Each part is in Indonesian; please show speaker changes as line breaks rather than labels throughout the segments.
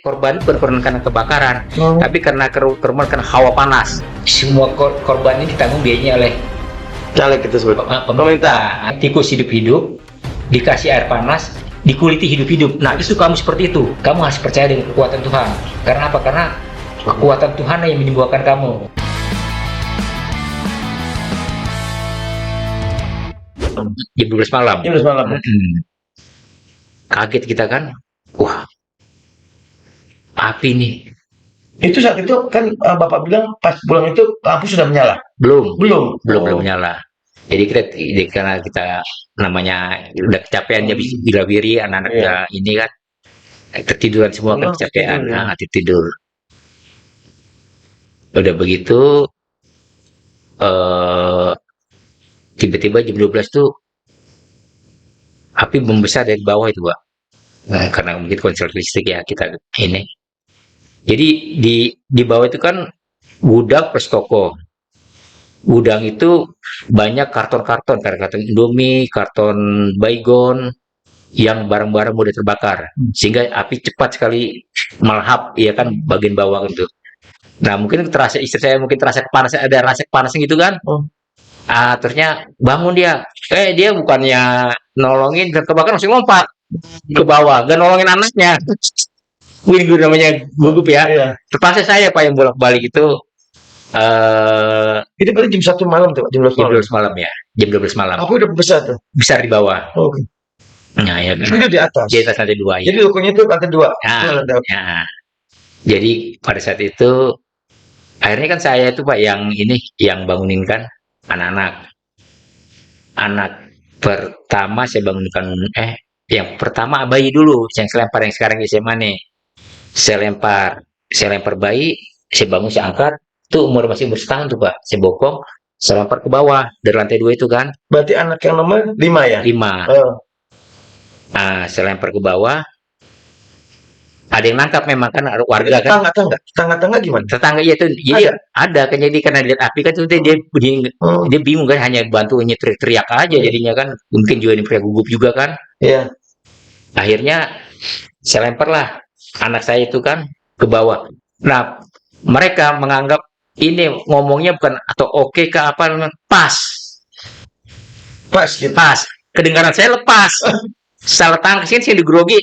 korban bukan karena kebakaran, tapi karena korban karena hawa panas. Semua korban ini ditanggung biayanya oleh
caleg itu sebut
pemerintah. Tikus hidup-hidup, dikasih air panas, dikuliti hidup-hidup. Nah, itu kamu seperti itu. Kamu harus percaya dengan kekuatan Tuhan. Karena apa? Karena kekuatan Tuhan yang menyembuhkan kamu. Jam 12 malam.
Jam 12 malam.
Kaget kita kan. Wah, api nih.
Itu saat itu kan Bapak bilang pas pulang itu lampu sudah menyala.
Belum
Oh.
menyala. Jadi karena kita namanya udah kecapean ya bila-bili anak-anak udah ini kan ketiduran semua kan kecapean, tidur. Udah begitu tiba-tiba jam 12 tuh api membesar dari bawah itu, Pak. Nah, karena mungkin konslet listrik ya kita ini. Jadi di bawah itu kan gudang plus toko. Gudang itu banyak karton Indomie, karton Baygon, yang barang-barang mudah terbakar, sehingga api cepat sekali melahap, ya kan, bagian bawah itu. Nah, mungkin terasa istri saya mungkin terasa panas, ada rasa panas gitu kan. Terusnya bangun dia. Dia bukannya nolongin dan kebakaran langsung lompat ke bawah, gak nolongin anaknya. Gue namanya gugup ya. Terpaksa saya Pak yang bolak-balik itu.
Itu berarti jam 1 malam tuh, jam 12
malam ya. Jam 12 malam.
Aku udah besar tuh.
Besar di bawah.
Oke.
Nah, ya kan.
Itu di atas.
Di atas lantai 2 ya.
Jadi rukonya itu lantai 2.
Ya. Jadi pada saat itu akhirnya kan saya itu Pak yang bangunin kan anak-anak. Anak pertama saya bangunkan yang pertama bayi dulu, yang saya lempar yang sekarang di SMA nih. Saya lempar bayi, saya bangun, saya angkat, tuh masih umur setahun tuh Pak. Saya bokong, saya lempar ke bawah dari lantai 2 itu kan.
Berarti anak yang nomor 5 ya?
5. Nah, saya lempar ke bawah. Ada yang nangkap memang kan warga kan.
Tetangga gimana?
Tetangga ya itu jadi ada kan, jadi karena lihat api kan dia bingung kan, hanya bantunya teriak aja jadinya kan, mungkin juga ini gugup juga kan.
Iya.
Akhirnya saya lemparlah anak saya itu kan ke bawah. Nah, mereka menganggap ini ngomongnya bukan atau oke ke apa, pas.
Gitu.
Pas. Kedengaran saya lepas. Salah tangan kesini saya digrogi.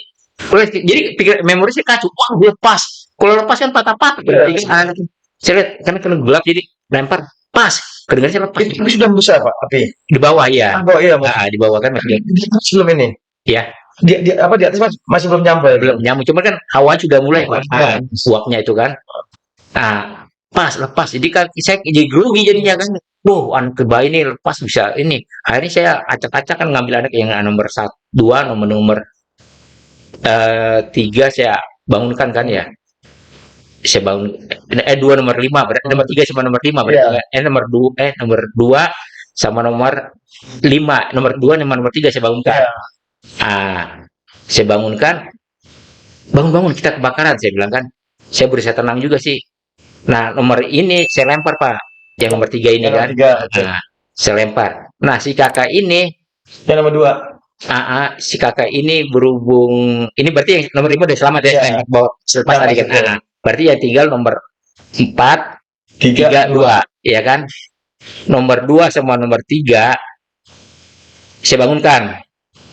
Jadi pikir memori saya kacau. Wah, gue pas. Kalau lepas kan patah-patah. Saya lihat karena gelap jadi lempar pas. Kedengaran saya lepas.
Itu sudah besar Pak api.
Di bawah ya. Di bawah kan masih.
Sebelum ini.
Ya.
Di atas masih belum nyampe.
Belum nyampe. Cuma kan hawa sudah mulai uapnya itu kan. Nah, pas lepas. Jadi kan saya jadi grogi jadinya kan. Anak bayi ini lepas bisa ini. Akhirnya saya acak-acak kan ngambil anak yang nomor 2, nomor 3 saya bangunkan kan ya. Saya bangun 2 nomor 5 berarti nomor 3 sama nomor 5 berarti nomor 2 sama nomor 5, nomor 2 sama nomor 3 saya bangunkan. Saya bangunkan, bangun kita kebakaran, saya bilang kan. Saya berusaha tenang juga sih. Nah, nomor ini saya lempar Pak, yang nomor 3 ini kan. Saya lempar. Nah, si kakak ini
yang nomor 2.
Si kakak ini berhubung ini berarti yang nomor 5 udah selamat ya, bawa selepas tadi kan. Berarti yang tinggal nomor 4, 3, 2 ya kan. Nomor 2 sama nomor 3 saya bangunkan.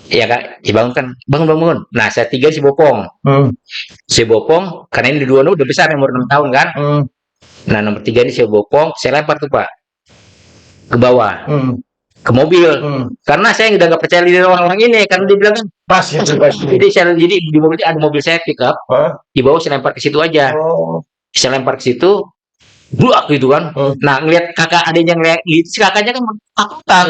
Ya Kak, dibangunkan, bangun. Nah, saya 3 si bopong. Si bopong karena ini 2 udah besar, umur 6 tahun kan. Nah, nomor 3 ini saya bopong, saya lempar tuh Pak ke bawah. Ke mobil. Karena saya udah nggak percaya diri orang-orang ini, karena dia bilang kan pas. Jadi di mobil ada mobil saya pick up. Di bawah saya lempar ke situ aja. Saya lempar ke situ, buak gitu kan. Nah, ngeliat kakak adanya ngeliat si kakaknya kan takutan.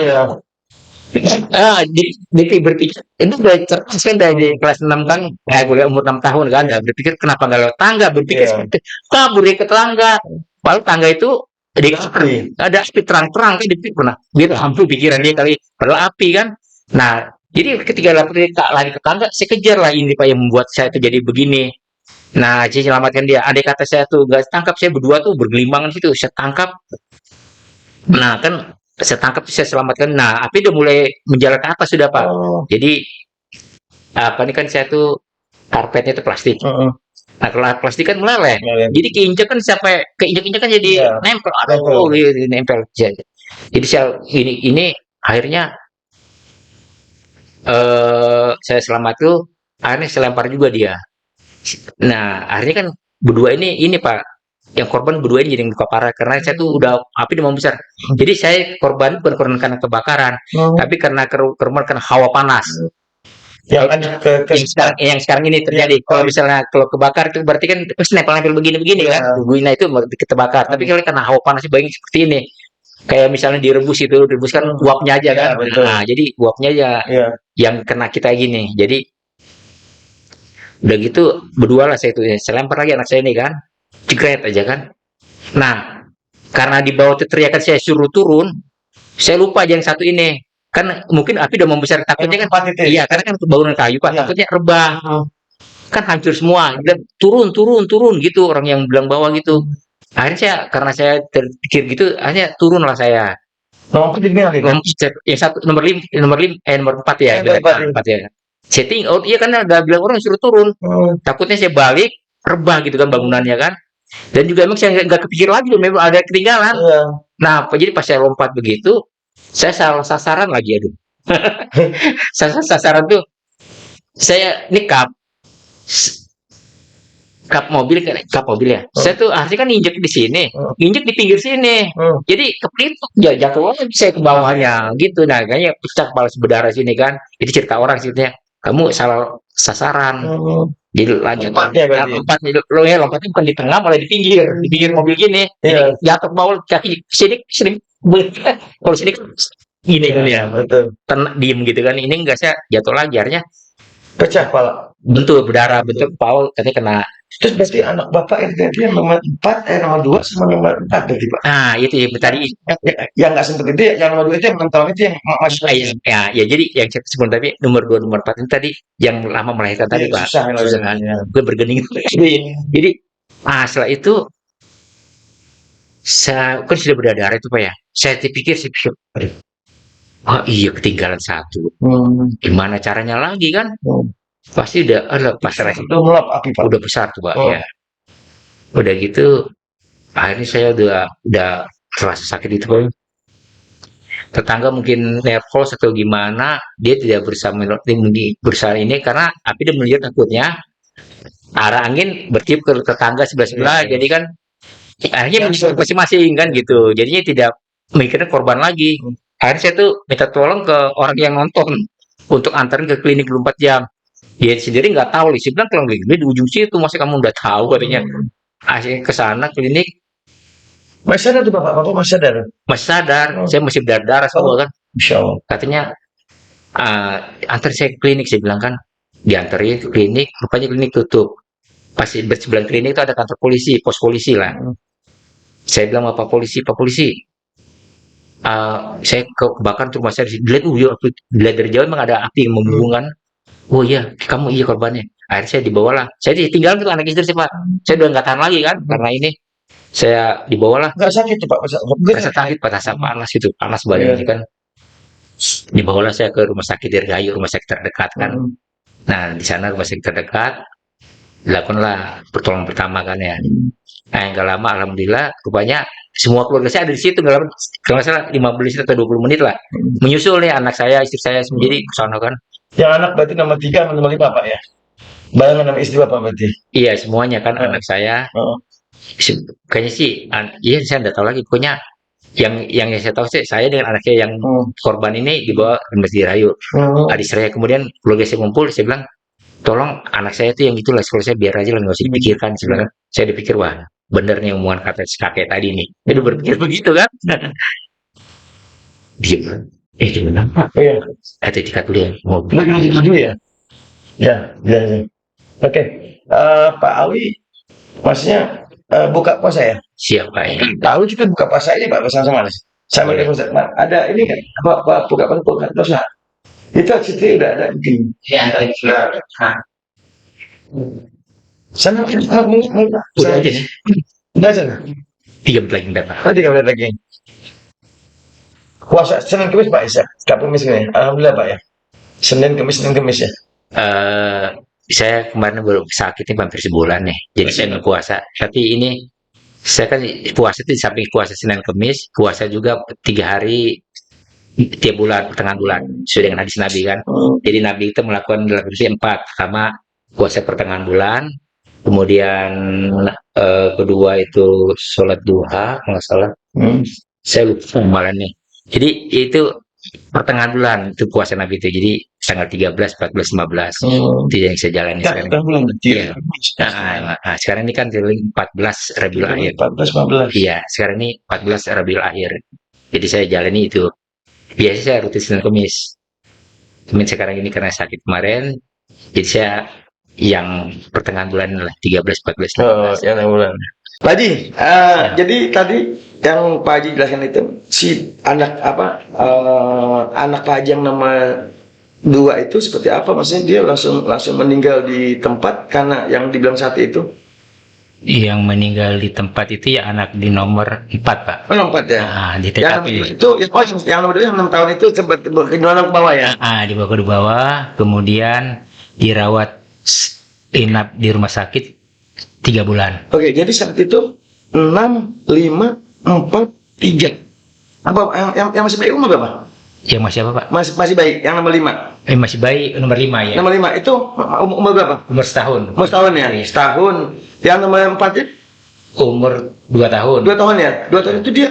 Dia berpikir itu udah cerdas kan dari kelas 6 kan, gue umur 6 tahun kan, berpikir kenapa nggak lewat tangga, berpikir seperti kabur ke tangga. Lalu tangga itu ada api terang-terang kan, dia hampir pikiran dia kali padahal api kan. Nah, jadi ketika lari ke tangga, saya kejar lah, ini Pak yang membuat saya itu jadi begini. Nah, saya selamatkan dia. Andai kata saya tuh nggak tangkap, saya berdua tuh bergelimbangan situ, saya tangkap. Nah, kan saya tangkap, saya selamatkan. Nah, api udah mulai menjalar ke atas sudah Pak. Jadi ini kan saya tuh karpetnya itu plastik. Nah, kalau plastik kan meleleh.
Meleleh.
Jadi keinjek kan sampai keinjek-injek kan jadi
Iya,
nempel.
nempel.
Aduh, gitu, nempel. Jadi ini akhirnya saya selamat tuh akhirnya saya lempar juga dia. Nah, akhirnya kan berdua ini Pak, yang korban berdua ini jadi yang luka parah karena saya tuh udah api udah membesar. Jadi saya korban bukan korban karena kebakaran, tapi karena korban karena hawa panas.
Yang lanjut ke
Yang sekarang ini terjadi. Kalau misalnya kalau kebakar itu berarti kan terus nempel-nempel begini-begini
Iya.
kan, tubuhnya itu kita bakar. Tapi kalau karena hawa panas banyak seperti ini, kayak misalnya direbus itu, direbus kan uapnya aja
Iya,
kan.
betul.
Nah, jadi uapnya aja
Iya.
yang kena kita gini. Jadi udah gitu berdua lah saya lempar lagi anak saya ini kan, jegret aja kan. Nah, karena di bawah itu teriakan saya suruh turun, saya lupa aja yang satu ini. Kan mungkin api udah membesar, takutnya kan,
Tempat itu ya?
iya karena kan bangunan kayu Pak,
Iya.
takutnya rebah. Kan hancur semua. Dia bilang, turun, turun, turun gitu orang yang bilang bawah gitu. Akhirnya karena saya terpikir gitu, akhirnya turun lah saya.
Nomor di mana itu?
Yang satu nomor 4 ya,
Nomor empat,
empat ya. Setting out, iya kan udah bilang orang suruh turun. Takutnya saya balik, rebah gitu kan bangunannya kan. Dan juga emang saya nggak kepikir lagi loh, memang ada ketinggalan.
Iya.
Nah, jadi pas saya lompat begitu, saya salah sasaran lagi aduh. Sasaran tuh saya ini kap mobil ya. Saya tuh harusnya kan injek di sini, injek di pinggir sini. Jadi keplintuk ya jatuh lagi saya ke bawahnya gitu. Nah, kayaknya pecah kepala berdarah sini kan. Itu cerita orang ceritanya. Kamu salah sasaran. Jadi lanjut
Lompatnya berarti.
lompat lompatnya bukan di tengah malah di pinggir mobil gini.
Iya.
Jadi jatuh ke bawah kaki sini. Kalau sini kan gini kan ya.
Betul.
Diem gitu kan. Ini enggak saya jatuh lagi akhirnya
Pecah kepala.
bentuk berdarah, bentuk Paul katanya kena.
Terus berarti anak bapak yang nomor 4, nomor 2 sama nomor 4 berarti Pak?
Nah, itu yang tadi.
Yang nggak sempet itu yang nomor 2 itu yang 6 tahun itu yang masih
Ya, jadi yang saya sebut tadi nomor 2, nomor 4 ini tadi yang lama melahirkan tadi Pak.
susah
Kan.
ya.
Gue bergening. Jadi, setelah itu saya kan sudah berdarah itu Pak ya. Saya pikir, oh iya ketinggalan satu. Gimana caranya lagi kan? Pasti udah pas
Udah melap api Pak.
udah besar tuh Pak ya. Udah gitu akhirnya saya udah terasa sakit itu Pak. Tetangga mungkin nervous atau gimana, dia tidak berusaha ini karena api dia melihat takutnya arah angin bertiup ke tetangga sebelah-sebelah, jadi kan akhirnya menyusul masing-masing kan gitu. Jadinya tidak mikirnya korban lagi. Akhirnya saya tuh minta tolong ke orang yang nonton untuk antarin ke klinik 24 jam. Dia sendiri nggak tahu, sih bilang kalau klinik di ujung situ, masa kamu udah tahu katanya. Akhirnya ke sana klinik.
Masih sadar tuh bapak masih sadar?
Masih sadar, saya masih berdarah semua kan.
Insya Allah.
Katanya antar saya ke klinik, saya bilang kan. Diantarin ke klinik, rupanya klinik tutup. Pas sebelah klinik itu ada kantor polisi, pos polisi lah. Saya bilang sama Pak Polisi, saya kebakaran rumah saya dilihat dari jauh emang ada api yang membubungkan. Oh iya, kamu iya korbannya. Akhirnya saya dibawalah. Saya ditinggal tuh anak istri sih Pak. Saya udah nggak tahan lagi kan karena ini. Saya dibawalah.
Nggak sakit tuh Pak?
Rasa sakit, rasa panas gitu, panas badannya kan. Dibawalah saya ke rumah sakit Dirgahayu, rumah sakit terdekat kan. Nah di sana rumah sakit terdekat, dilakukanlah pertolongan pertama kan ya. Nah yang gak lama alhamdulillah, rupanya semua keluarga saya ada di situ, kalau nggak salah 15 atau 20 menit lah. Menyusul nih anak saya, istri saya sendiri ke sana kan.
Yang anak berarti nomor 3 nomor 5 Pak ya? Barengan sama istri Bapak berarti?
Iya semuanya kan anak saya. Kayaknya sih, iya saya nggak tahu lagi. Pokoknya yang saya tahu sih, saya dengan anak saya yang korban ini dibawa ke Masjid Rayu. Adik saya kemudian keluarga saya ngumpul, saya bilang, tolong anak saya itu yang itulah, sekolah saya biar aja lah, nggak usah dipikirkan. Saya bilang, saya dipikir wah bener nih omongan kata si kakek tadi nih. Jadi berpikir begitu kan? Dia bilang, kenapa?
Iya.
Tiket dulu ya, mobil.
Dulu ya? Ya. Oke. Pak Awi, maksudnya buka puasa ya?
Siapa ya?
Pak Awi kita buka puasa ini Pak bersama-sama. Sama dengan Ustaz. Ada ini kan? Apa buka puasa? Itu aksesnya udah ada di.
Ya, sudah.
Sana
Udah aja nih.
Udah aja.
3 menit lagi datang.
3 menit lagi. Puasa Senin Kamis Pak Isa. Kamis ini. Alhamdulillah Pak ya. Senin Kamis ya.
saya kemarin baru sakitnya hampir sebulan nih. Jadi saya nggak puasa. Tapi ini saya kan puasa itu di samping puasa Senin Kamis, puasa juga 3 hari tiap bulan, pertengahan bulan. Sesuai dengan hadis Nabi kan. Jadi Nabi itu melakukan dalam versi 4. Pertama puasa pertengahan bulan, kemudian kedua itu sholat duha, nggak salah. Saya lupa malah nih. Jadi itu pertengahan bulan itu puasa Nabi itu. Jadi tanggal 13, 14, 15. Itu yang saya jalani sekarang.
bulan
Iya. Sekarang ini kan 14 Rabiul Akhir.
14 15.
Iya, sekarang ini 14 Rabiul Akhir. Jadi saya jalani itu. Biasanya saya rutin Senin Kamis. Cuman sekarang ini karena sakit kemarin, jadi saya yang pertengahan bulan lah 13, 14, 15.
Ya bulan. Pak Haji, jadi tadi yang Pak Haji jelaskan itu si anak anak Pak Haji yang nomor 2 itu seperti apa? Maksudnya dia langsung meninggal di tempat karena yang dibilang satu itu?
Yang meninggal di tempat itu ya anak di nomor 4, Pak.
Oh, nomor 4 ya.
Di
Yang
TKP.
itu yang nomor 2 yang 6 tahun itu sempat ke bawah ya.
Dibawa ke bawah, kemudian dirawat inap di rumah sakit 3 bulan.
Oke, jadi saat itu 6, 5, 4, 3. Apa yang masih baik umur berapa?
Yang masih apa, Pak?
Masih baik, yang nomor 5.
Masih bayi nomor 5 ya.
Nomor 5 itu umur berapa?
Umur setahun.
Umur setahun ya?
Iya.
Setahun. Yang nomor 4 ya?
Umur 2 tahun.
2 tahun ya? 2 tahun itu dia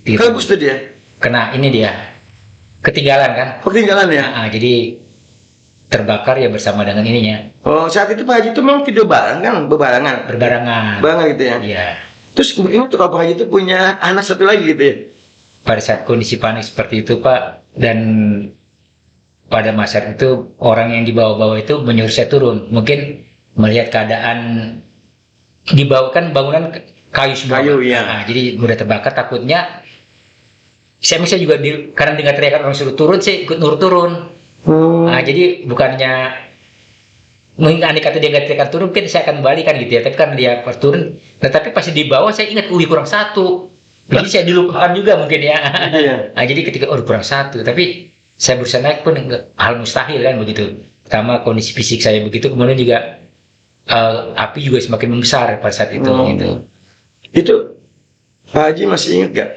Tiga.
ke bus tuh dia?
Kena ini dia. Ketinggalan kan?
Ketinggalan ya?
Jadi terbakar ya bersama dengan ininya.
Oh, saat itu Pak Haji itu memang tidur bareng kan? Berbarengan gitu ya?
Iya.
Terus ini tuh Pak Haji itu punya anak satu lagi gitu ya?
Pada saat kondisi panik seperti itu, Pak, dan pada masa itu orang yang dibawa-bawa itu menyuruh saya turun. Mungkin melihat keadaan dibawa kan bangunan kayu semua.
Kayu, iya.
Jadi mudah terbakar, takutnya saya misalnya juga karena dengar teriakan orang suruh turun, saya ikut nurut turun. Jadi bukannya mungkin andai kata dia nggak teriakan turun, mungkin saya akan balikan gitu ya. Tapi kan dia pas turun, tetapi pas di bawah saya ingat kurang 1. Jadi saya dilupakan juga mungkin ya. Jadi ketika kurang 1, tapi saya berusaha naik pun hal mustahil kan begitu. Pertama kondisi fisik saya begitu, kemudian juga api juga semakin membesar pada saat itu. Gitu.
Itu Pak Haji masih ingat gak?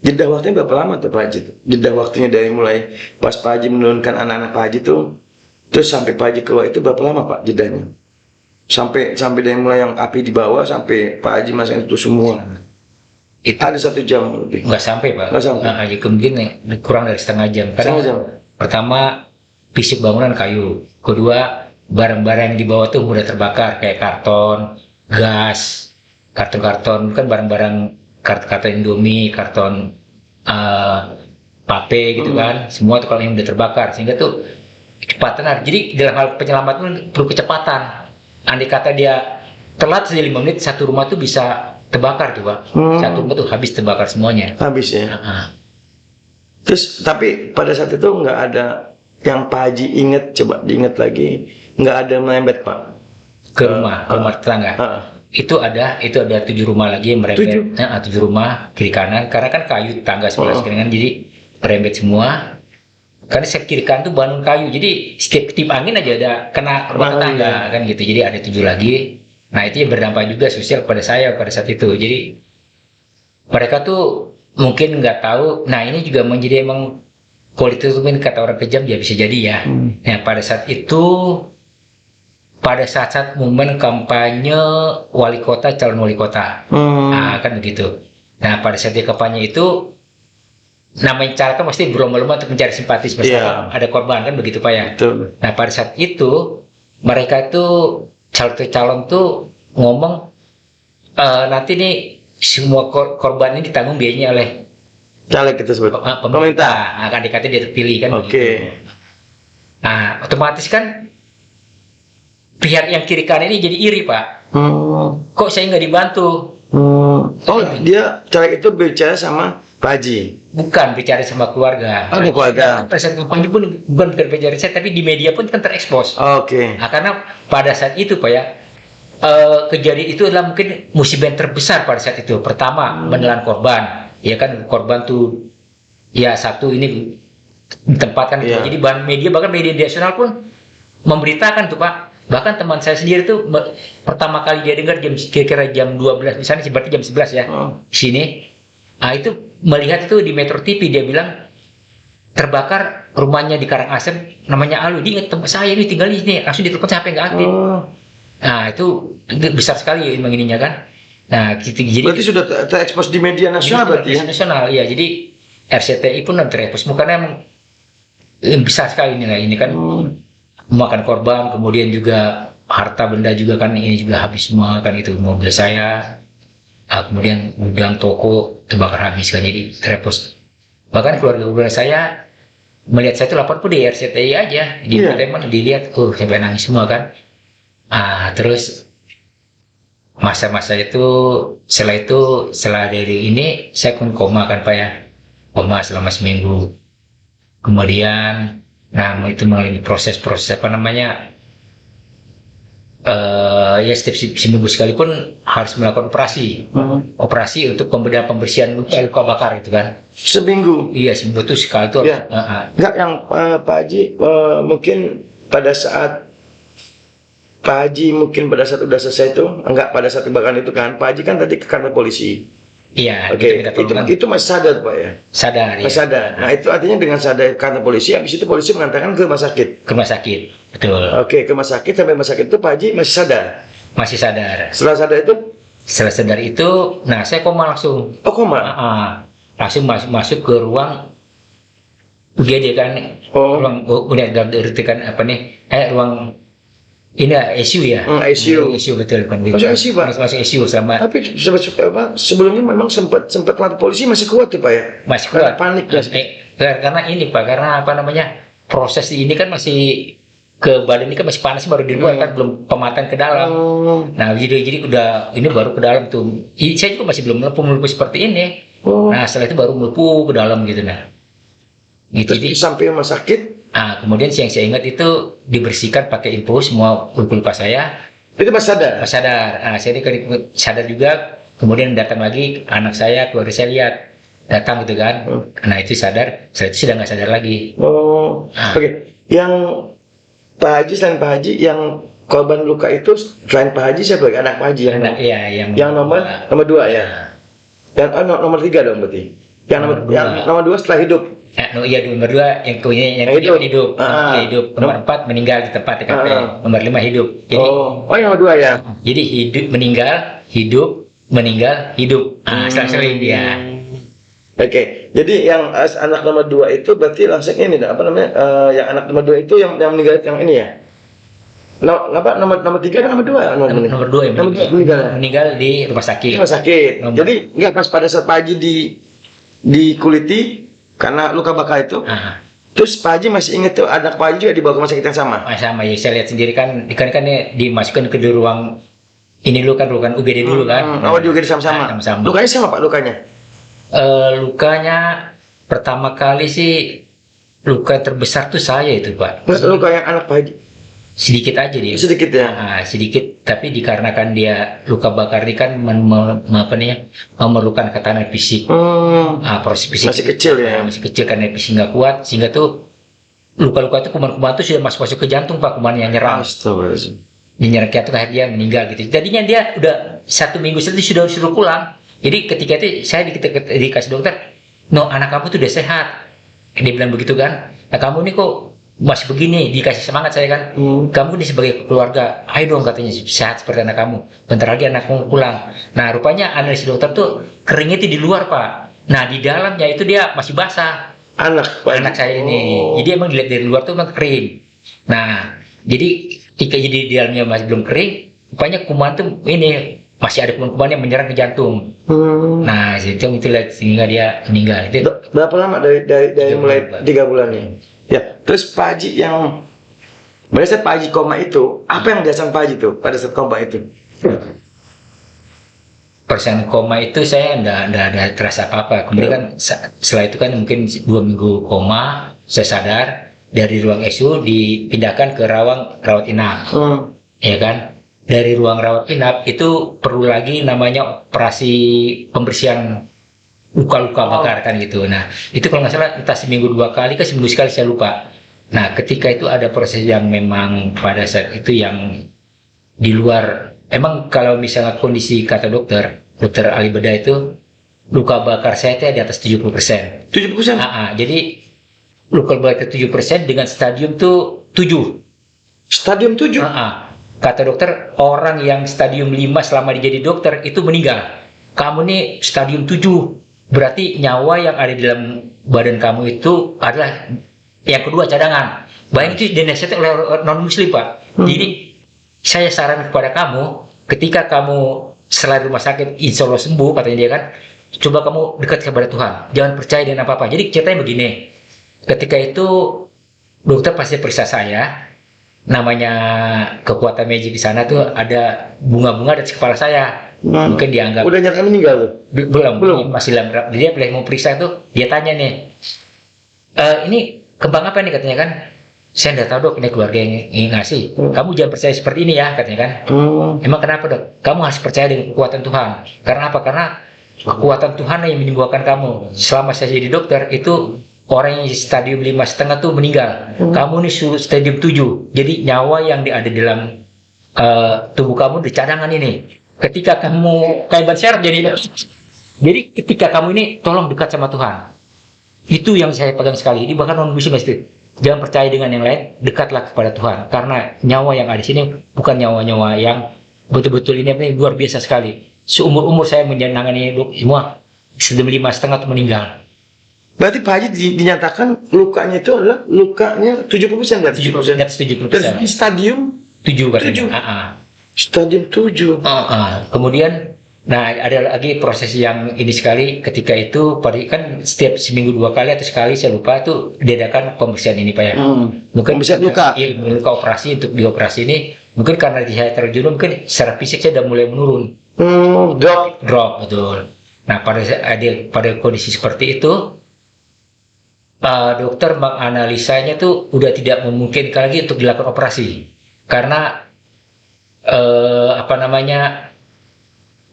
Jeda waktunya berapa lama tuh Pak Haji? Jeda waktunya dari mulai pas Pak Haji menurunkan anak-anak Pak Haji tuh, terus sampai Pak Haji keluar itu berapa lama Pak jedanya? Sampai dari mulai yang api di bawah sampai Pak Haji masang itu semua.
Itu
ada 1 jam lebih.
Nggak sampai, Pak.
Nggak sampai.
Jadi mungkin kurang dari setengah jam. Karena pertama fisik bangunan kayu, kedua barang-barang yang dibawa tuh mudah terbakar kayak karton, gas, karton kan barang-barang karton Indomie, karton pape gitu kan, semua tuh kalau yang udah terbakar sehingga tuh kecepatan. Jadi dalam hal penyelamatan perlu kecepatan. Andai kata dia telat saja 5 menit, satu rumah tuh bisa terbakar tuh Pak. Satu rumah tuh habis terbakar semuanya.
Habis ya. Terus tapi pada saat itu nggak ada yang Pak Haji inget, coba diinget lagi, nggak ada merembet Pak
ke rumah tetangga. Itu ada 7 rumah lagi yang merembet. 7 rumah kiri kanan karena kan kayu tangga sebelah kanan, jadi merembet semua. Karena kiri kanan tuh bangun kayu, jadi setiap ketip angin aja ada kena rumah tetangga kan gitu. Jadi ada 7 lagi. Nah itu yang berdampak juga sosial pada saya pada saat itu. Jadi mereka tuh mungkin nggak tahu. Nah ini juga menjadi emang politik itu mungkin kata orang kejam ya bisa jadi ya. Nah pada saat itu, pada saat momen kampanye wali kota, calon wali kota, nah, kan begitu. Nah pada saat dia kampanye itu, namanya cara kan pasti berlomba-lomba untuk mencari simpatis, ada korban kan begitu Pak ya. Nah pada saat itu mereka itu calon tuh ngomong nanti nih semua korban ini ditanggung biayanya oleh
caleg kita sebut
pemerintah. Akan dikatakan dia terpilih kan. Nah otomatis kan pihak yang kiri kanan ini jadi iri Pak. Kok saya nggak dibantu?
Oh dia caleg itu bicara sama Pak Haji? Bukan,
bicara sama keluarga.
Keluarga.
Pada saat kampanye pun bukan bicara saya, tapi di media pun kan terekspos. Nah, karena pada saat itu Pak ya, kejadian itu adalah mungkin musibah yang terbesar pada saat itu. Pertama menelan korban, ya kan korban tuh ya satu ini ditempatkan. Jadi bahan media, bahkan media nasional pun memberitakan tuh Pak, Bahkan teman saya sendiri tuh pertama kali dia dengar kira-kira jam 12 di sana, berarti jam 11 ya. Sini. Ah itu melihat itu di Metro TV, dia bilang terbakar rumahnya di Karangasem, namanya Alu. Dia ingat tempat saya ini tinggal di sini, langsung ditelepon sampai nggak aktif. Nah itu besar sekali memang ininya kan. Nah jadi
berarti sudah terekspos di media nasional berarti ya?
Nasional ya, jadi RCTI pun terekspos, karena emang besar sekali ini kan. Memakan korban, kemudian juga harta benda juga kan, ini juga habis semua kan, itu mobil saya, kemudian gudang toko terbakar habis kan, jadi terepos. Bahkan keluarga saya melihat saya itu lapor pun di RCTI aja, di teman dilihat, sampai nangis semua kan. Terus masa-masa itu setelah dari ini saya pun koma kan Pak ya, koma selama seminggu. Kemudian itu melalui proses-proses apa namanya, ya setiap seminggu sekalipun harus melakukan operasi untuk pembersihan luka bakar itu kan.
Seminggu?
Iya, seminggu itu sekali tuh.
Enggak, yang Pak Haji mungkin pada saat udah selesai itu, enggak pada saat kebakaran itu kan, Pak Haji kan tadi ke kantor polisi.
Iya,
itu masih sadar Pak ya?
Sadar.
Masih sadar. Nah itu artinya dengan sadar kantor polisi, habis itu polisi mengantarkan ke rumah sakit.
Ke rumah sakit, betul.
Oke, ke rumah sakit, sampai rumah sakit itu Pak Haji masih sadar.
Masih sadar.
Setelah sadar itu,
nah saya koma langsung.
Oh koma?
Langsung masuk ke ruang UGD kan. Ruang udah kan apa nih? Ruang ini ICU ya. ICU betul kan.
Masuk ICU Pak.
Masuk ICU sama.
Tapi sebelumnya memang sempat kantor polisi masih kuat tuh Pak ya.
Masih kuat.
Panik
karena ini Pak, karena apa namanya, proses ini kan masih ke badan ini kan masih panas, baru di luar kan, belum pemataan ke dalam. Nah jadi udah ini baru ke dalam tuh. Saya juga masih belum melepuh seperti ini. Nah setelah itu baru melepuh ke dalam gitu nah.
Gitu. Jadi sampai rumah sakit.
Kemudian yang saya ingat itu dibersihkan pakai infus semua luka saya.
Itu masih sadar?
Masih sadar. Saya sadar juga. Kemudian datang lagi anak saya, keluarga saya lihat datang gitu kan. Nah itu sadar. Setelah itu sudah nggak sadar lagi.
Oke. Yang Pak Haji, selain Pak Haji, yang korban luka itu selain Pak Haji siapa lagi? Anak Pak Haji yang nomor 2 ya. Yang nomor 3 dong berarti. Yang nomor 2 setelah hidup.
Nomor 2 yang hidup. Nomor 4 meninggal di tempat TKP. Nomor 5 hidup. Jadi,
yang nomor 2 ya.
Jadi hidup meninggal, hidup meninggal, hidup. Selang-seling dia.
Oke. Jadi yang anak nomor 2 itu berarti langsung ini apa namanya? Yang anak nomor 2 itu yang meninggal yang ini ya. Nomor 3 kan nomor 2?
Nomor 2 yang meninggal di rumah sakit.
Jadi enggak pas pada saat Pak Haji dikuliti karena luka bakar itu. Terus Pak Haji masih ingat tuh anak Pak Haji juga dibawa ke rumah sakit yang sama?
Sama ya, saya lihat sendiri kan dimasukkan ke ruang ini dulu kan, ruang UGD dulu kan.
Juga sama-sama. Lukanya sama Pak lukanya?
Lukanya pertama kali sih luka terbesar tuh saya itu Pak.
Luka yang anak Pak Haji? Sedikit
aja dia.
Sedikit ya?
Sedikit, tapi dikarenakan dia luka bakar ini kan memerlukan ketahanan fisik. Proses fisik
masih kecil ya?
Masih kecil karena fisik nggak kuat, sehingga tuh luka-luka itu kuman-kuman itu sudah masuk ke jantung Pak, kuman yang nyerang. Nyerang ke jantung, akhirnya dia meninggal gitu. Tadinya dia udah 1 minggu setelah sudah pulang. Jadi ketika itu saya dikasih dokter, anak kamu tuh udah sehat. Dia bilang begitu kan. Nah kamu nih kok masih begini, dikasih semangat saya kan. Kamu ini sebagai keluarga, ayo dong katanya sehat seperti anak kamu. Bentar lagi anakmu pulang. Nah rupanya analisis dokter tuh keringnya itu di luar Pak. Nah di dalamnya itu dia masih basah. Anak saya ini. Jadi emang dilihat dari luar tuh emang kering. Nah jadi ketika jadi di dalamnya masih belum kering, rupanya kuman tuh ini masih ada kuman-kuman yang menyerang ke jantung. Nah itu sehingga dia meninggal. Itu
berapa lama dari mulai 3 bulannya? Ya, terus Pak Haji yang pada saat Pak Haji koma itu, apa yang dirasakan Pak Haji itu pada saat koma itu?
Persen koma itu saya enggak ada terasa apa-apa. Kemudian kan setelah itu kan mungkin 2 minggu koma, saya sadar dari ruang ICU dipindahkan ke rawat inap. Ya kan? Dari ruang rawat inap itu perlu lagi namanya operasi pembersihan luka-luka bakar kan gitu. Nah itu kalau nggak salah entah seminggu 2 kali ke seminggu sekali saya lupa. Nah, ketika itu ada proses yang memang pada saat itu yang di luar, emang kalau misalnya kondisi kata dokter ahli bedah itu, luka bakar saya itu di atas 70%.
70%?
Jadi luka bakar 7% dengan stadium tuh 7.
Stadium 7?
Kata dokter, orang yang stadium 5 selama dia jadi dokter itu meninggal. Kamu nih stadium 7, berarti nyawa yang ada di dalam badan kamu itu adalah yang kedua cadangan. Bayang itu dinasihatkan oleh non muslim, Pak. Jadi saya saran kepada kamu, ketika kamu setelah rumah sakit insya Allah sembuh, katanya dia kan, coba kamu dekat kepada Tuhan, jangan percaya dengan apa-apa. Jadi ceritanya begini, ketika itu dokter pasti periksa saya, namanya kekuatan magic di sana tuh ada bunga-bunga di kepala saya. Mungkin dianggap
udah nyata meninggal tuh?
Belum, masih dalam. Dia boleh mau periksa tuh, dia tanya nih, ini kembang apa nih, katanya kan. Saya nggak tahu dok, ini keluarga yang ngasih. Kamu jangan percaya seperti ini ya, katanya kan. Emang kenapa dok? Kamu harus percaya dengan kekuatan Tuhan. Karena apa? Karena kekuatan Tuhan yang menyembuhkan kamu. Selama saya jadi dokter itu orang yang stadium 5,5 tuh meninggal. Kamu nih stadium 7. Jadi nyawa yang ada dalam tubuh kamu di cadangan ini. Ketika kamu kayak ban serep jadi ketika kamu ini tolong dekat sama Tuhan. Itu yang saya pegang sekali. Ini bahkan non muslim itu. Jangan percaya dengan yang lain, dekatlah kepada Tuhan. Karena nyawa yang ada di sini bukan nyawa-nyawa yang betul-betul ini luar biasa sekali. Seumur-umur saya menangani semua stadium 5,5 itu meninggal.
Berarti Pak Haji dinyatakan lukanya itu adalah lukanya 70% berarti?
70%.
Dari stadium
7
7. Stadium 7.
Kemudian, nah ada lagi proses yang ini sekali, ketika itu kan setiap seminggu 2 kali atau sekali saya lupa tuh diadakan pembersihan ini Pak ya. Mungkin
pembersihan luka.
Iya, luka operasi. Untuk dioperasi ini mungkin karena saya terjun, mungkin secara fisik saya udah mulai menurun. Drop betul. Nah pada kondisi seperti itu dokter menganalisanya tuh udah tidak memungkinkan lagi untuk dilakukan operasi karena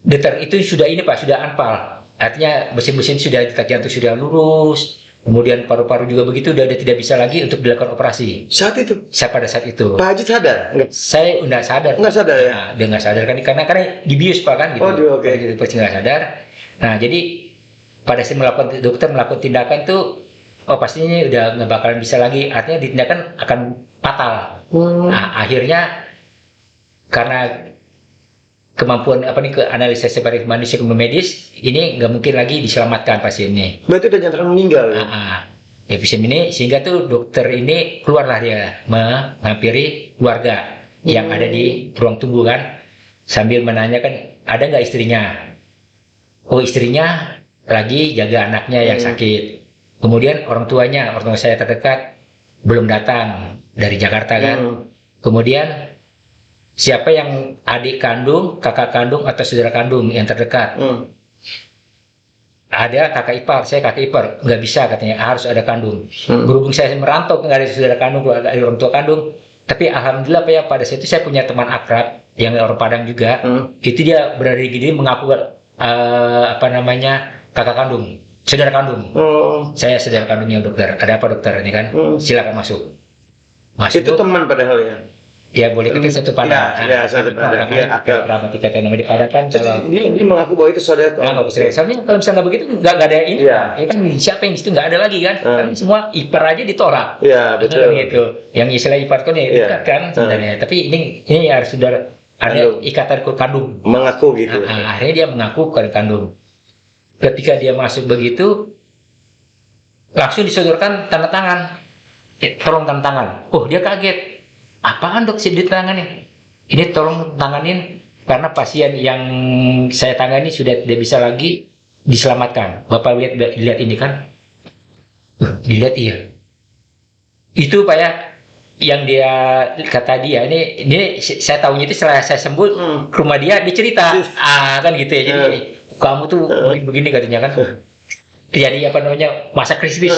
detak itu sudah ini Pak, sudah anpal. Artinya mesin-mesin sudah, detak jantung sudah lurus, kemudian paru-paru juga begitu, udah tidak bisa lagi untuk dilakukan operasi.
Saat itu?
Pada saat itu.
Pak Haji sadar?
Saya nggak sadar.
Nggak sadar ya?
Nah, dia nggak sadar kan, karena dibius Pak kan gitu.
Oh, oke.
Pasti nggak sadar. Nah, jadi pada saat dokter melakukan tindakan tuh, pastinya udah nggak bakalan bisa lagi. Artinya tindakan akan fatal. Nah, akhirnya karena kemampuan ke analisis sebagai manusia medis ini nggak mungkin lagi diselamatkan pasien ini.
Berarti udah nyatakan meninggal ya?
Pasien ini sehingga tuh dokter ini keluarlah dia menghampiri keluarga yang ada di ruang tunggu kan, sambil menanyakan ada nggak istrinya. Oh, istrinya lagi jaga anaknya yang sakit. Kemudian orang tua saya terdekat belum datang dari Jakarta kan. Kemudian siapa yang adik kandung, kakak kandung, atau saudara kandung yang terdekat? Ada kakak ipar, saya kakak ipar, nggak bisa katanya, harus ada kandung. Berhubung saya merantau, nggak ada saudara kandung, nggak ada orang tua kandung. Tapi alhamdulillah Pak ya, pada saat itu saya punya teman akrab yang orang Padang juga. Itu dia berada di gini mengaku kakak kandung, saudara kandung. Saya saudara kandungnya dokter. Ada apa dokter ini kan? Silakan masuk.
Itu teman padahal ya?
Ya boleh kita satu Padang.
Ya, satu Padang.
Kenapa kita nama di Padang kan?
Ini mengaku bahwa itu saudara.
Soalnya kalau misalnya begitu nggak ada ini. Ya kan siapa yang di situ nggak ada lagi kan? Kan semua ipar aja ditolak.
Iya betul.
Gitu. Yang istilah ipar kan dekat kan sebenarnya. Tapi ini harus sudah ada ikatan kandung.
Mengaku gitu.
Akhirnya dia mengaku kandung. Ketika dia masuk begitu, langsung disodorkan tanda tangan. Tolong tanda tangan. Oh dia kaget. Apaan dok di tangannya? Ini tolong tanganin karena pasien yang saya tangani sudah tidak bisa lagi diselamatkan. Bapak lihat ini kan? Dilihat iya. Itu Pak ya, yang dia kata dia ini saya tahunya itu setelah saya sembuh ke rumah dia cerita. Kan gitu ya. Jadi kamu tuh begini katanya kan. Jadi masa krisis.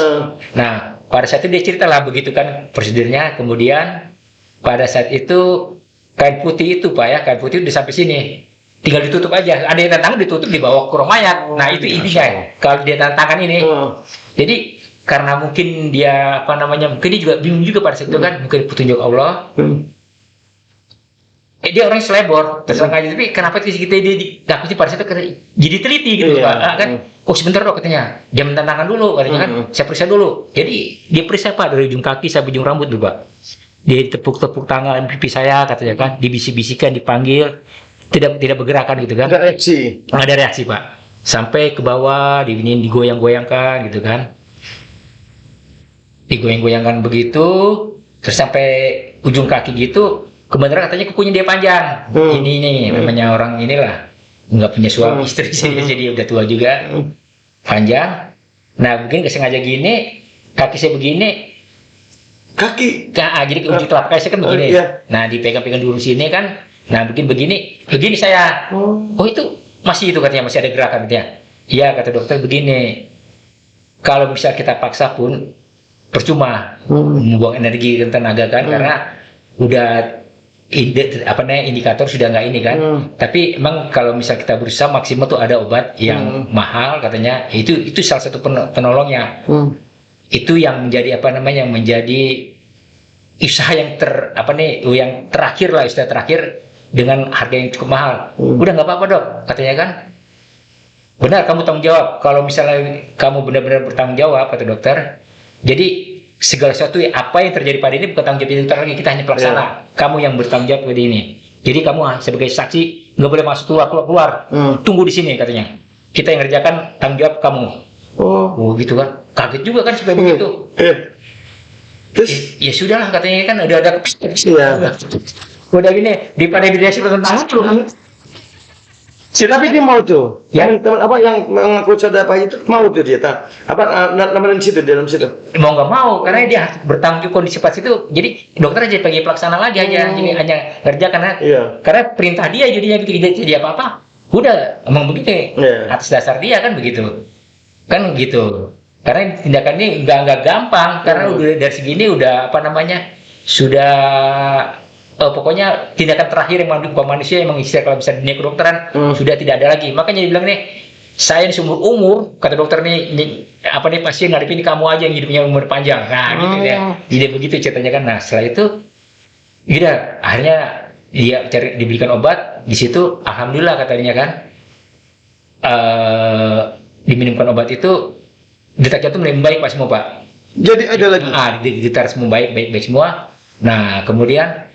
Nah pada saat itu dia cerita lah begitu kan prosedurnya. Kemudian pada saat itu kain putih itu Pak ya, kain putih udah sampai sini, tinggal ditutup aja. Ada yang tangan ditutup dibawa ke ruang mayat. Nah itu intinya kalau dia tangan ini. Jadi karena mungkin dia mungkin dia juga bingung juga pada saat itu kan, mungkin petunjuk Allah. Dia orang selebor, tersangka aja, tapi kenapa kita dia takutnya pada saat itu jadi teliti gitu Pak, kan? Oh sebentar dok katanya, dia minta tangan dulu katanya kan, saya periksa dulu. Jadi dia periksa Pak dari ujung kaki sampai ujung rambut dulu Pak. Dia tepuk-tepuk tangan pipi saya katanya kan, dibisik-bisikan, dipanggil, tidak bergerakan gitu kan?
Nggak
ada reaksi Pak. Sampai ke bawah, digoyang-goyangkan gitu kan, digoyang-goyangkan begitu, terus sampai ujung kaki gitu. Kebenaran katanya kukunya dia panjang. Ini namanya orang inilah nggak punya suami istri jadi udah tua juga, panjang. Nah mungkin sengaja gini, kaki saya begini, jadi ujung telapak kaki saya kan begini. Nah dipegang-pegang dulu sini kan, nah bikin begini saya. Oh itu masih itu katanya, masih ada gerakan katanya. Iya kata dokter begini, kalau bisa kita paksa pun percuma, membuang energi dan tenaga kan, karena udah indikator sudah nggak ini kan. Tapi emang kalau misal kita berusaha maksimal tuh ada obat yang mahal katanya, itu salah satu penolongnya. Itu yang menjadi menjadi usaha yang yang terakhir lah, istilah terakhir dengan harga yang cukup mahal. Udah nggak apa-apa dok katanya kan. Benar, kamu tanggung jawab. Kalau misalnya kamu benar-benar bertanggung jawab kata dokter, jadi segala sesuatu apa yang terjadi pada ini bukan tanggung jawab dokter lagi, kita hanya pelaksana. Kamu yang bertanggung jawab pada ini. Jadi kamu sebagai saksi nggak boleh masuk keluar. Tunggu di sini katanya. Kita yang kerjakan, tanggung jawab kamu. Oh gitu kan. Kaget juga kan supaya begitu. Terus ya sudahlah katanya kan udah ada udah gini daripada dikasih tangan belum.
Tapi dia mau tuh, yang mengaku saudara Pak Haji itu mau tuh dia, namanya di dalam situ.
Mau nggak mau, karena dia bertanggung jawab kondisi pas itu. Jadi dokter aja bagi pelaksana lagi aja, jadi hanya kerja karena perintah dia jadinya gitu, jadi apa-apa. Udah, emang begitu. Atas dasar dia kan begitu, kan gitu. Karena tindakan ini nggak gampang, karena udah dari segini udah sudah. Pokoknya tindakan terakhir yang mengandung manusia yang istilah kalau bisa dunia kedokteran sudah tidak ada lagi. Makanya dia bilang nih, saya di seumur umur kata dokter nih pasien ngadepin kamu aja yang hidupnya umur panjang. Nah gitu ya. Jadi begitu ceritanya kan. Nah setelah itu, akhirnya dia diberikan obat. Di situ alhamdulillah katanya kan, diminumkan obat itu detak jantung lebih baik Pak semua Pak.
Jadi ada lagi.
Detak semua baik semua. Nah kemudian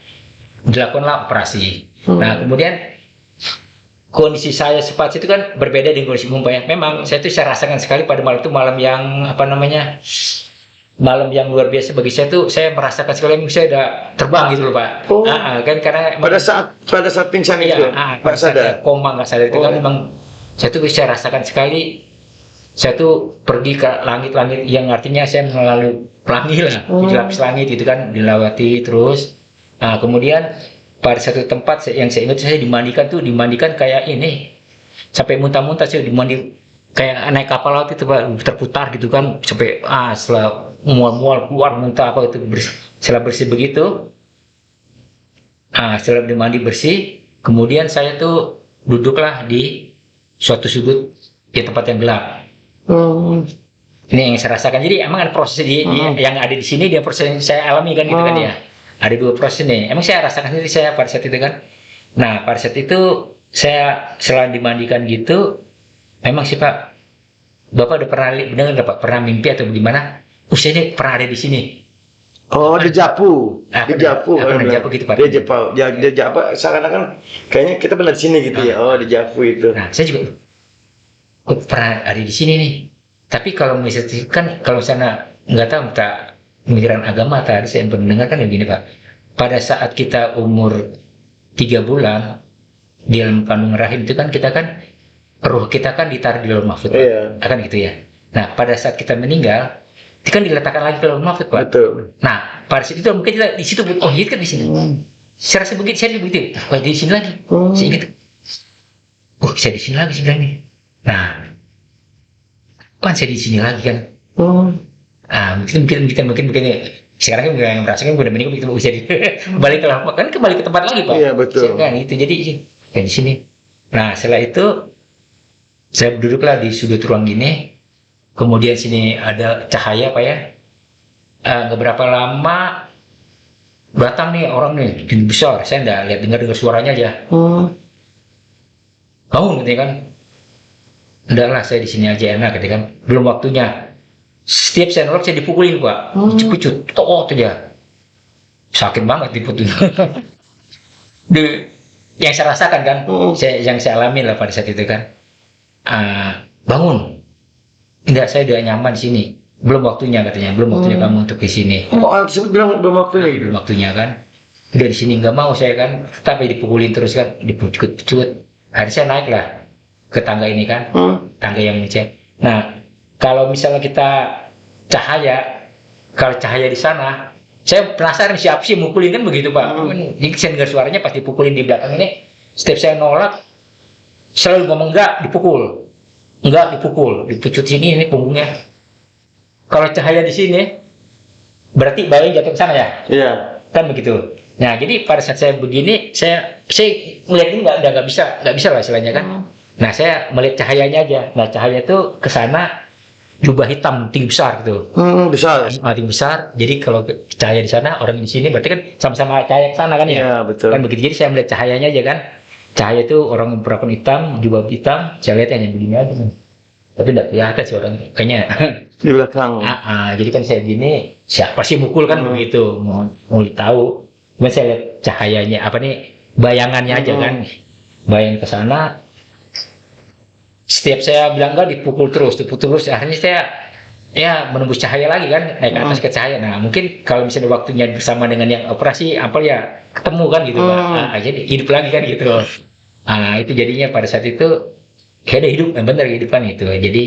dilakukanlah operasi. Nah kemudian kondisi saya sempat itu kan berbeda dengan kondisi umum ya. Memang saya rasakan sekali pada malam itu malam yang malam yang luar biasa bagi saya tuh. Saya merasakan sekali saya udah terbang gitu loh Pak. Kan karena
pada saat pingsan itu
pada saat koma nggak sadar itu kan memang saya rasakan sekali. Saya tuh pergi ke langit-langit yang artinya saya melalui pelangi lah, di lapis langit itu kan dilewati terus. Nah kemudian pada satu tempat yang saya ingat saya dimandikan kayak ini sampai muntah-muntah, saya dimandi kayak naik kapal laut itu Pak, terputar gitu kan sampai setelah mual-mual keluar muntah setelah bersih begitu. Setelah dimandi bersih, kemudian saya tuh duduklah di suatu sudut di tempat yang gelap. Ini yang saya rasakan. Jadi emang ada proses yang ada di sini, dia proses yang saya alami kan gitu kan ya. Ada dua proses nih. Emang saya rasakan sendiri saya pada saat itu kan. Nah pada saat itu saya selain dimandikan gitu, memang sih Pak, Bapak udah pernah mimpi atau bagaimana? Saya ini pernah ada di sini.
Dejavu.
Dejavu gitu Pak.
Dejavu. Seakan-akan kayaknya kita pernah di sini gitu ya. Dejavu itu.
Nah saya juga pernah ada di sini nih. Tapi kalau misalnya kan kalau sana nggak tahu pemikiran agama tadi saya mendengar kan begini Pak. Pada saat kita umur 3 bulan di dalam kandungan rahim itu kan kita kan ruh kita kan ditaruh di lauh mahfuz Pak. Kan gitu ya. Nah pada saat kita meninggal itu kan diletakkan lagi ke lauh mahfuz Pak.
Betul.
Nah pada saat itu mungkin kita di situ kan di sini. Saya rasa begitu, saya begitu. Di sini lagi. Saya ingat. Saya di sini lagi sebenarnya. Nah kan saya di sini lagi kan. Mungkin sekarang kan yang merasakan udah meninggal begitu bisa balik kembali ke tempat lagi Pak.
Iya betul.
Kan itu jadi kayak di sini. Nah setelah itu saya duduklah di sudut ruang gini, kemudian sini ada cahaya Pak ya. Nggak berapa lama datang nih orang nih gini besar, saya nggak lihat dengar suaranya aja. Bangun gitu kan. Udahlah saya di sini aja enak gitu kan. Belum waktunya. Setiap saya nolak saya dipukulin Pak. Dicucut, tok aja. Sakit banget dipukulin. Yang saya rasakan kan, yang saya alami lah pada saat itu kan. Bangun. Enggak, saya udah nyaman di sini. Belum waktunya katanya, belum waktunya kamu untuk di sini.
Tersebut bilang belum waktunya gitu.
Belum waktunya kan. Udah di sini nggak mau saya kan, tapi dipukulin terus kan, dipucut-pucut. Akhirnya saya naik lah ke tangga ini kan, tangga yang ngecek. Nah, kalau misalnya kita kalau cahaya di sana, saya penasaran siapa sih mukulin kan begitu Pak. Jadi saya dengar suaranya pas dipukulin di belakang ini, setiap saya nolak, selalu ngomong enggak, dipukul, dipucut sini ini punggungnya. Kalau cahaya di sini, berarti bayang jatuh ke sana ya?
Iya.
Kan begitu. Nah, jadi pada saat saya begini, saya melihat ini nggak bisa lah istilahnya kan. Nah, saya melihat cahayanya aja. Nah, cahaya itu ke sana, jubah hitam tinggi besar gitu.
Besar.
Tinggi besar. Jadi kalau cahaya di sana, orang di sini berarti kan sama-sama cahaya ke sana kan ya?
Iya, betul.
Kan begitu. Jadi saya melihat cahayanya aja kan. Cahaya itu orang berpakaian hitam, jubah hitam. Saya lihat hanya begini aja. Tapi tidak kelihatan sih orang kayaknya.
Di belakang.
Jadi kan saya gini, siapa sih mukul kan begitu, mau tahu. Cuma saya lihat cahayanya, bayangannya aja kan, bayang ke sana. Setiap saya bilang enggak, dipukul terus. Akhirnya saya menembus cahaya lagi kan, naik ke atas ke cahaya. Nah mungkin kalau misalnya waktunya bersama dengan yang operasi ampel ya ketemu kan gitu, jadi hidup lagi kan gitu. Itu jadinya pada saat itu kayak ada hidup, benar kehidupan itu. Jadi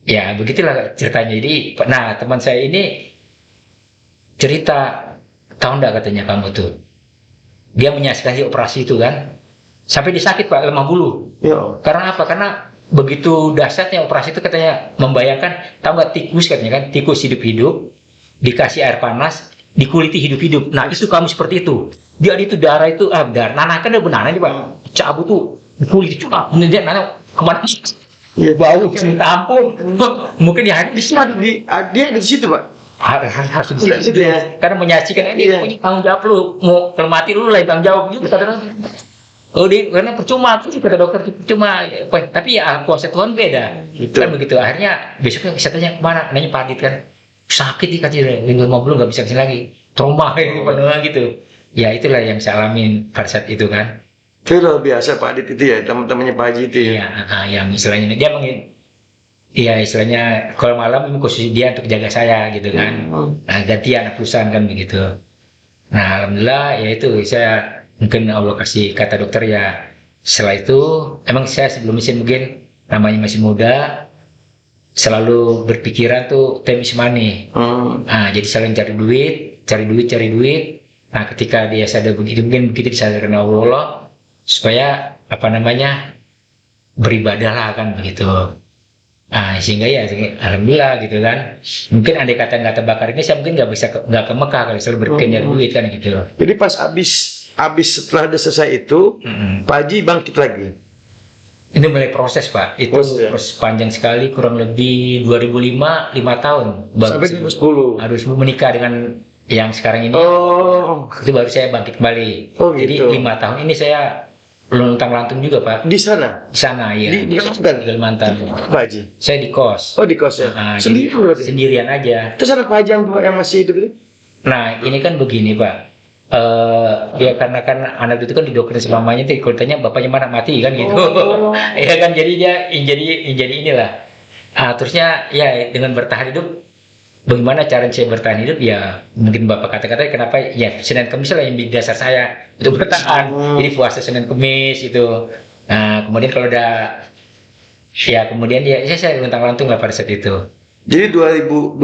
ya begitulah ceritanya. Jadi teman saya ini cerita, tahu enggak katanya kamu tuh, dia menyaksikan si operasi itu kan, sampai dia sakit Pak, lemah bulu. Karena apa? Karena begitu dahsyatnya operasi itu katanya, membayangkan, tahu nggak tikus katanya kan, tikus hidup-hidup dikasih air panas, dikuliti hidup-hidup. Nah itu kamu seperti itu. Dia itu darah itu, nanah kan ada benarnya nih Pak, cabut tuh kulit cuma kemudian nanah kemana? Bau minta ampun. Mungkin dia di sini,
dia di situ Pak.
Harus di situ ya. Karena menyaksikan ini punya tanggung jawab lu, mau kalau mati lu lah tanggung jawab gitu kata. Karena percuma, kata dokter percuma. Tapi ya kuasa Tuhan beda. Kan begitu. Akhirnya besoknya saya tanya kemana? Nanya Pak Adit kan, sakit nih katanya, minggu 50 nggak bisa kesini lagi, trauma gitu. Ya itulah yang saya alamin pada saat itu kan.
Itu luar biasa Pak Adit itu ya, teman-temannya Pak Haji itu ya.
Yang istilahnya dia istilahnya kalau malam khusus dia untuk jaga saya gitu kan. Gantian perusahaan kan begitu. Nah alhamdulillah ya itu, saya mungkin Allah kasih kata dokter ya. Setelah itu emang saya sebelumnya mungkin namanya masih muda, selalu berpikiran tuh time is money. Jadi selalu cari duit. Nah ketika dia sadar begitu, mungkin begitu disadarkan Allah supaya beribadahlah kan begitu. Sehingga alhamdulillah gitu kan. Mungkin andai kata nggak terbakar ini, saya mungkin nggak ke Mekah kalau selalu berpikir nyari duit kan gitu.
Jadi pas habis setelah selesai itu, Pak Haji bangkit lagi.
Ini mulai proses Pak. Itu proses panjang sekali, kurang lebih 2005, 5 tahun.
Sampai 2010.
Harus menikah dengan yang sekarang ini. Itu baru saya bangkit kembali. Jadi
gitu.
5 tahun ini saya luntang-lantung juga Pak.
Di sana?
Di sana ya.
Di
Kalimantan.
Pak Haji?
Saya di kos.
Di kos ya?
Sendirian aja.
Terus ada Pak Haji yang masih hidup itu?
Nah ini kan begini Pak. Ya karena kan anak itu kan didoktrin selamanya tuh, kalau ditanya bapaknya mana mati kan gitu. Ya kan, jadi dia jadi inilah. Terusnya ya dengan bertahan hidup, bagaimana cara saya bertahan hidup ya, mungkin bapak kata-kata kenapa ya Senin Kamis lah yang di dasar saya untuk bertahan. Jadi puasa Senin Kamis itu. Nah kemudian kalau udah kemudian saya luntang-lantung lah pada saat itu.
Jadi 2005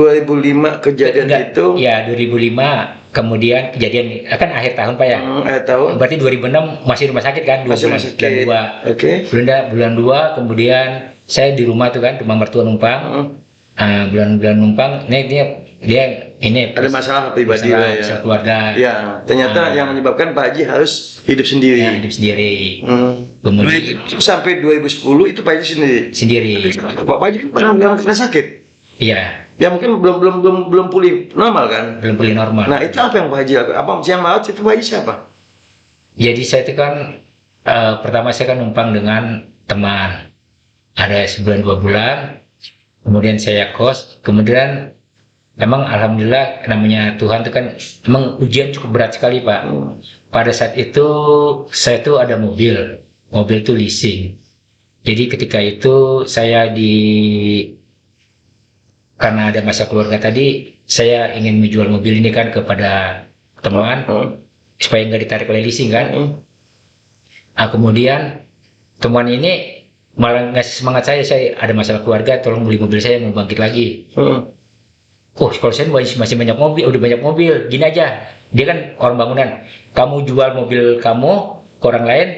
kejadian itu?
Ya 2005 kemudian kejadian kan akhir tahun Pak ya.
Akhir tahun.
Berarti 2006 masih rumah sakit kan?
Masih rumah sakit.
Bulan 2 kemudian saya di rumah tuh kan, rumah mertua numpang. Bulan numpang, dia ini
Ada masalah pribadi lah ya.
masalah keluarga.
Ya, ternyata yang menyebabkan Pak Haji harus hidup sendiri.
Ya, hidup sendiri.
Kemudian sampai 2010 itu Pak Haji
Sendiri.
Pak Haji pernah kena sakit.
Iya.
Ya mungkin belum pulih normal kan?
Belum pulih normal.
Nah, itu apa yang Pak Haji lakukan? Apa yang maut itu Pak Haji siapa?
Jadi saya itu kan pertama saya kan numpang dengan teman. Ada sebulan 2 bulan. Kemudian saya kos. Kemudian memang alhamdulillah namanya Tuhan itu kan memang ujian cukup berat sekali Pak. Pada saat itu saya tuh ada mobil itu leasing. Jadi ketika itu saya karena ada masa keluarga tadi, saya ingin menjual mobil ini kan kepada teman supaya nggak ditarik oleh leasing kan. Nah, kemudian teman ini malah ngasih semangat saya ada masalah keluarga, tolong beli mobil saya mau bangkit lagi. Oh, kalau saya masih banyak mobil, udah banyak mobil, gini aja. Dia kan orang bangunan. Kamu jual mobil kamu ke orang lain,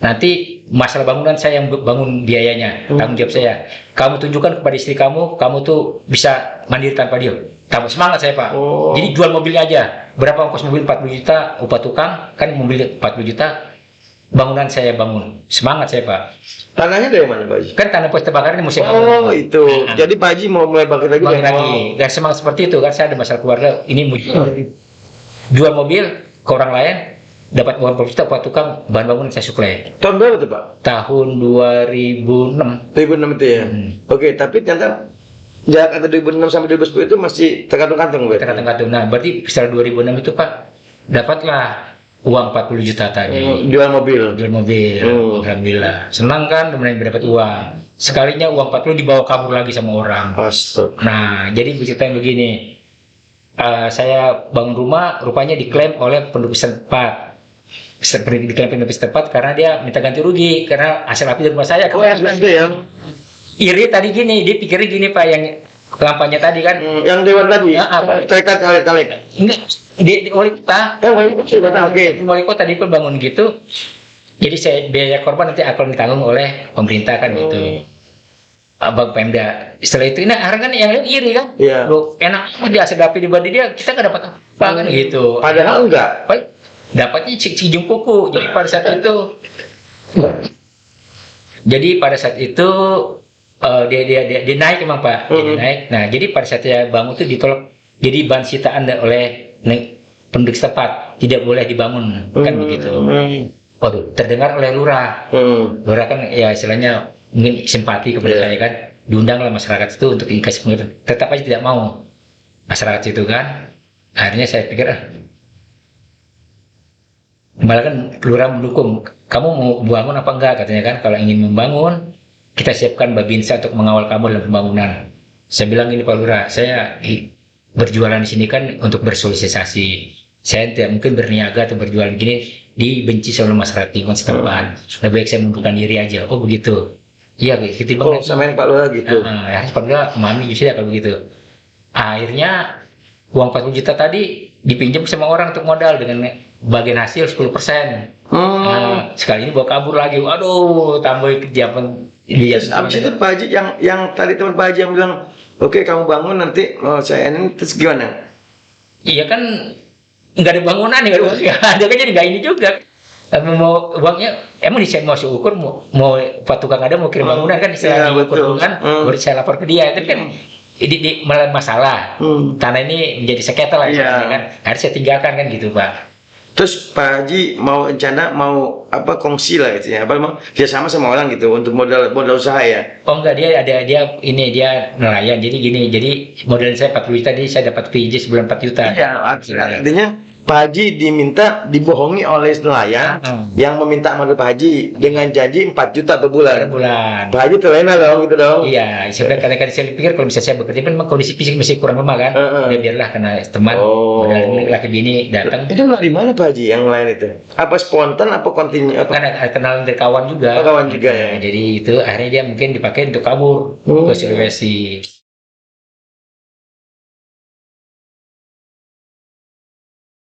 nanti masalah bangunan saya yang bangun biayanya, tanggung jawab saya. Kamu tunjukkan kepada istri kamu tuh bisa mandiri tanpa dia. Tambah semangat saya Pak. Jadi jual mobilnya aja. Berapa ongkos mobil 40 juta, upah tukang, kan mobil 40 juta. Bangunan saya bangun, semangat saya Pak.
Tanahnya dari mana Pak Haji?
Kan tanah pos terbakar ini mesti
bangun. Itu. Jadi Pak Haji mau mulai bangkit lagi.
Bangkit lagi. Dan semangat seperti itu kan, saya ada masalah keluarga. Ini mau jual mobil ke orang lain, dapat uang 40 juta, upah tukang, bahan bangunan saya suplai.
Tahun berapa tuh Pak?
Tahun 2006.
2006 itu ya. Oke, tapi ternyata jarak antara 2006 sampai 2010 itu masih tergantung-gantung berarti.
Tergantung. Nah, berarti setelah 2006 itu Pak, dapatlah uang 40 juta tadi.
Jual mobil.
Alhamdulillah. Senang kan kemudian dapat uang. Sekalinya uang 40 dibawa kabur lagi sama orang.
Astaga.
Nah, jadi bercerita begini. Saya bangun rumah, rupanya diklaim oleh penduduk setempat. Diklaim penduduk setempat karena dia minta ganti rugi karena hasil api di rumah saya.
Itu ya.
Iri tadi gini, dia pikirnya gini Pak, yang kampanye tadi kan.
Yang dewan tadi. Terikat caleg.
Enggak, di wali kota. Wali kota dia pun bangun gitu. Jadi saya biaya korban nanti akan ditanggung oleh pemerintah kan gitu. Abang Pemda. Setelah itu, nah orang kan yang lain iri kan.
Iya.
Loh, enak di hasil dapil dibanding dia, kita nggak dapat apa kan gitu.
Padahal enggak.
Dapatnya cijung kuku. Jadi pada saat itu, dia naik emang Pak. Dia naik. Nah, jadi pada saat saya bangun itu ditolak. Jadi bahan sitaan oleh penduduk setempat, tidak boleh dibangun kan begitu. Waduh, terdengar oleh lurah. Lurah kan ya istilahnya mungkin simpati kepada saya kan. Diundanglah masyarakat itu untuk dikasih pengertian. Tetap aja tidak mau masyarakat itu kan. Akhirnya saya pikir malah kan lurah mendukung. Kamu mau bangun apa enggak katanya kan. Kalau ingin membangun, kita siapkan Babinsa untuk mengawal kamu dalam pembangunan. Saya bilang ini Pak Lurah, saya berjualan di sini kan untuk bersosialisasi. Saya tidak mungkin berniaga atau berjualan gini dibenci oleh masyarakat lingkungan setempat. Lebih baik saya mundurkan diri aja. Oh begitu. Iya, ketimbang
sama yang Pak Lurah gitu.
Ya, Pak Lurah mami justru kalau begitu. Akhirnya uang 40 juta tadi dipinjam sama orang untuk modal dengan bagian hasil 10%. Nah, sekali ini bawa kabur lagi. Waduh, tambah kejahatan.
Abis itu Pak Haji yang tadi teman Pak Haji yang bilang, oke kamu bangun nanti saya ini terus gimana?
Iya kan nggak ada bangunan, nggak ada uangnya. Ada kan jadi nggak ini juga. Mau uangnya emang saya mau ukur mau Pak tukang ada mau kirim bangunan kan istilahnya ukur kan, baru saya lapor ke dia itu kan malah masalah tanah ini menjadi sengketa lah kan, harus saya tinggalkan kan gitu Pak.
Terus Pak Haji mau kongsi lah gitu ya, dia sama orang gitu untuk modal usaha ya?
Oh enggak, dia nelayan jadi gini, jadi modal saya 40 juta, jadi saya dapat PJ sebulan 4 juta.
Iya, artinya Pak Haji dibohongi oleh nelayan yang meminta modal Pak Haji dengan janji 4 juta per bulan. Pak Haji terlena dong gitu dong.
Iya, sebenarnya kadang-kadang saya pikir kalau misalnya saya bekerja memang kondisi fisik masih kurang lemah kan. Ya biarlah karena teman modal laki bini datang.
Itu dari mana Pak Haji yang lain itu? Apa spontan apa kontinu?
Kan ada kenalan dari kawan juga.
Kawan juga ya.
Jadi itu akhirnya dia mungkin dipakai untuk kabur ke Sulawesi.